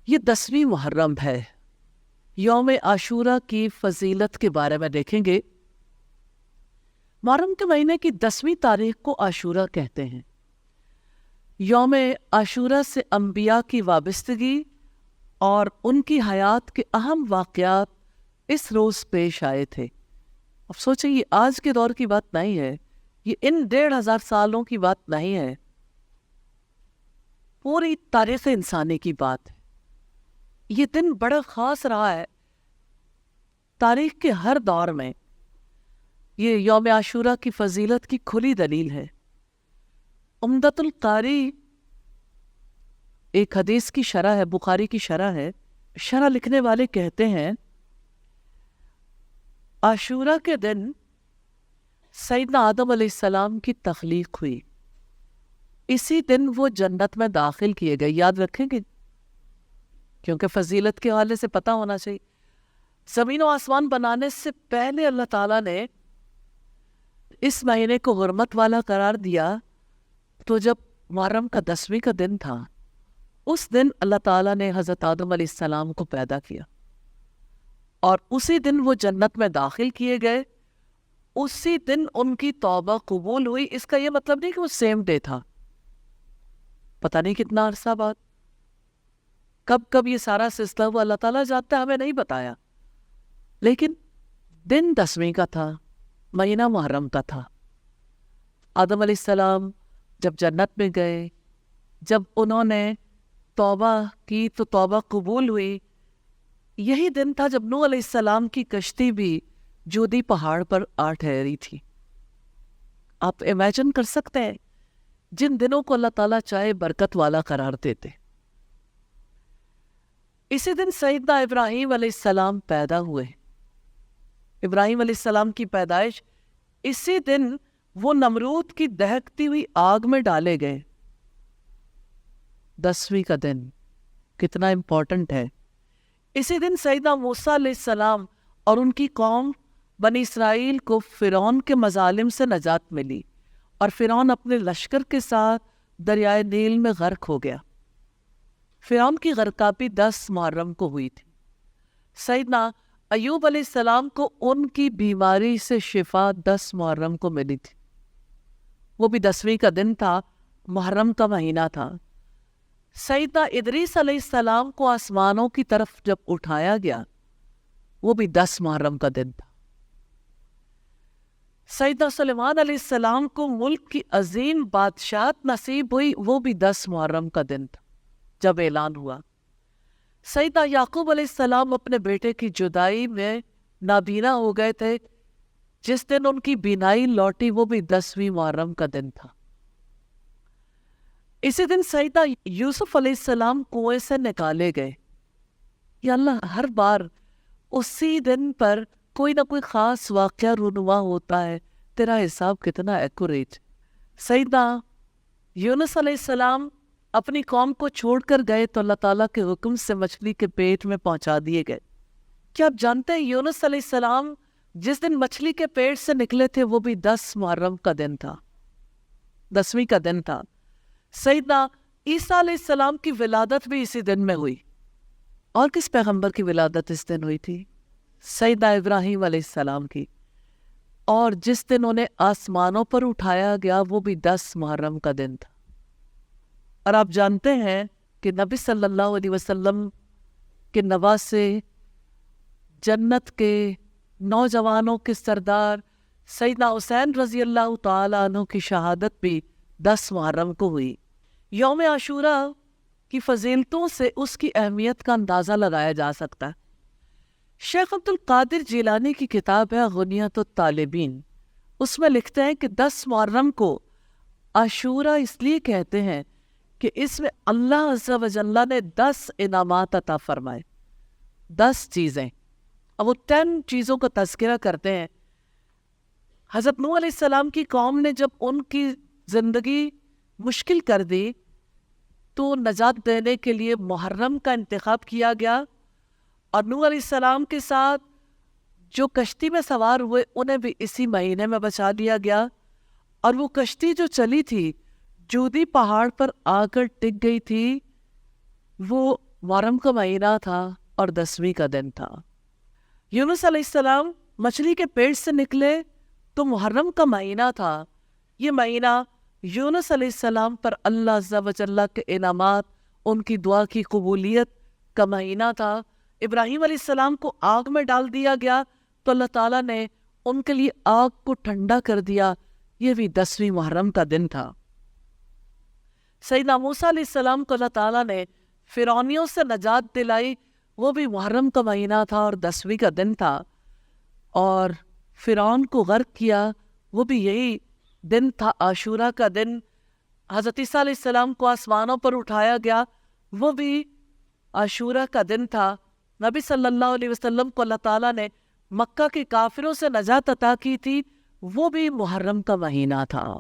یہ 10ویں محرم ہے۔ یوم عاشورہ کی فضیلت کے بارے میں دیکھیں گے۔ محرم کے مہینے کی 10ویں تاریخ کو عاشورہ کہتے ہیں۔ یوم عاشورہ سے انبیاء کی وابستگی اور ان کی حیات کے اہم واقعات اس روز پیش آئے تھے۔ اب سوچیں، یہ آج کے دور کی بات نہیں ہے، یہ ان 1500 سالوں کی بات نہیں ہے، پوری تاریخ انسانی کی بات ہے۔ یہ دن بڑا خاص رہا ہے تاریخ کے ہر دور میں۔ یہ یوم عاشورہ کی فضیلت کی کھلی دلیل ہے۔ عمدۃ القاری ایک حدیث کی شرح ہے، بخاری کی شرح ہے۔ شرح لکھنے والے کہتے ہیں، عاشورہ کے دن سیدنا آدم علیہ السلام کی تخلیق ہوئی۔ اسی دن وہ جنت میں داخل کیے گئے۔ یاد رکھیں گے، کیونکہ فضیلت کے حوالے سے پتہ ہونا چاہیے۔ زمین و آسمان بنانے سے پہلے اللہ تعالیٰ نے اس مہینے کو حرمت والا قرار دیا، تو جب محرم کا 10ویں کا دن تھا، اس دن اللہ تعالیٰ نے حضرت آدم علیہ السلام کو پیدا کیا، اور اسی دن وہ جنت میں داخل کیے گئے۔ اسی دن ان کی توبہ قبول ہوئی۔ اس کا یہ مطلب نہیں کہ وہ سیم ڈے تھا، پتہ نہیں کتنا عرصہ بعد، کب یہ سارا سلسلہ ہوا اللہ تعالیٰ جانتا ہے، ہمیں نہیں بتایا، لیکن دن 10ویں کا تھا، مہینہ محرم کا تھا۔ آدم علیہ السلام جب جنت میں گئے، جب انہوں نے توبہ کی تو توبہ قبول ہوئی۔ یہی دن تھا جب نوح علیہ السلام کی کشتی بھی جودی پہاڑ پر آ ٹھہری تھی۔ آپ امیجن کر سکتے ہیں جن دنوں کو اللہ تعالیٰ چاہے برکت والا قرار دیتے۔ اسی دن سیدنا ابراہیم علیہ السلام پیدا ہوئے۔ ابراہیم علیہ السلام کی پیدائش اسی دن وہ نمرود کی دہکتی ہوئی آگ میں ڈالے گئے۔ 10ویں کا دن کتنا امپورٹنٹ ہے۔ اسی دن سیدنا موسیٰ علیہ السلام اور ان کی قوم بنی اسرائیل کو فرعون کے مظالم سے نجات ملی، اور فرعون اپنے لشکر کے ساتھ دریائے نیل میں غرق ہو گیا۔ فرعون کی غرقابی 10 محرم کو ہوئی تھی۔ سیدنا ایوب علیہ السلام کو ان کی بیماری سے شفا 10 محرم کو ملی تھی۔ وہ بھی 10ویں کا دن تھا، محرم کا مہینہ تھا۔ سیدنا ادریس علیہ السلام کو آسمانوں کی طرف جب اٹھایا گیا، وہ بھی 10 محرم کا دن تھا۔ سیدنا سلیمان علیہ السلام کو ملک کی عظیم بادشاہت نصیب ہوئی، وہ بھی 10 محرم کا دن تھا جب اعلان ہوا۔ سیدنا یعقوب علیہ السلام اپنے بیٹے کی جدائی میں نابینا ہو گئے تھے، جس دن ان کی بینائی لوٹی، وہ بھی 10ویں محرم کا دن تھا۔ اسی دن سیدنا یوسف علیہ السلام کنویں سے نکالے گئے۔ یا اللہ، ہر بار اسی دن پر کوئی نہ کوئی خاص واقعہ رونما ہوتا ہے، تیرا حساب کتنا ایکوریٹ۔ سیدنا یونس علیہ السلام اپنی قوم کو چھوڑ کر گئے تو اللہ تعالیٰ کے حکم سے مچھلی کے پیٹ میں پہنچا دیے گئے۔ کیا آپ جانتے ہیں یونس علیہ السلام جس دن مچھلی کے پیٹ سے نکلے تھے، وہ بھی 10 محرم کا دن تھا، 10ویں کا دن تھا۔ سیدنا عیسیٰ علیہ السلام کی ولادت بھی اسی دن میں ہوئی۔ اور کس پیغمبر کی ولادت اس دن ہوئی تھی؟ سیدنا ابراہیم علیہ السلام کی۔ اور جس دن انہیں آسمانوں پر اٹھایا گیا، وہ بھی 10 محرم کا دن تھا۔ اور آپ جانتے ہیں کہ نبی صلی اللہ علیہ وسلم کے نواسے، جنت کے نوجوانوں کے سردار سیدنا حسین رضی اللہ تعالیٰ عنہ کی شہادت بھی 10 محرم کو ہوئی۔ یوم عاشورہ کی فضیلتوں سے اس کی اہمیت کا اندازہ لگایا جا سکتا ہے۔ شیخ عبد القادر جیلانی کی کتاب ہے غنیۃ الطالبین، اس میں لکھتے ہیں کہ 10 محرم کو عاشورہ اس لیے کہتے ہیں کہ اس میں اللہ عز و جل نے 10 انعامات عطا فرمائے، 10 چیزیں۔ اب وہ 10 چیزوں کا تذکرہ کرتے ہیں۔ حضرت نوح علیہ السلام کی قوم نے جب ان کی زندگی مشکل کر دی تو نجات دینے کے لیے محرم کا انتخاب کیا گیا، اور نوح علیہ السلام کے ساتھ جو کشتی میں سوار ہوئے انہیں بھی اسی مہینے میں بچا دیا گیا۔ اور وہ کشتی جو چلی تھی، جودی پہاڑ پر آ کر ٹک گئی تھی، وہ محرم کا مہینہ تھا اور 10ویں کا دن تھا۔ یونس علیہ السلام مچھلی کے پیٹ سے نکلے تو محرم کا مہینہ تھا۔ یہ مہینہ یونس علیہ السلام پر اللہ عز و جل کے انعامات، ان کی دعا کی قبولیت کا مہینہ تھا۔ ابراہیم علیہ السلام کو آگ میں ڈال دیا گیا تو اللہ تعالیٰ نے ان کے لیے آگ کو ٹھنڈا کر دیا، یہ بھی 10ویں محرم کا دن تھا۔ سیدنا موسیٰ علیہ السلام کو اللہ تعالیٰ نے فرعونیوں سے نجات دلائی، وہ بھی محرم کا مہینہ تھا اور 10ویں کا دن تھا۔ اور فرعون کو غرق کیا، وہ بھی یہی دن تھا، عاشورہ کا دن۔ حضرت عیسیٰ علیہ السلام کو آسمانوں پر اٹھایا گیا، وہ بھی عاشورہ کا دن تھا۔ نبی صلی اللہ علیہ وسلم کو اللہ تعالیٰ نے مکہ کے کافروں سے نجات عطا کی تھی، وہ بھی محرم کا مہینہ تھا۔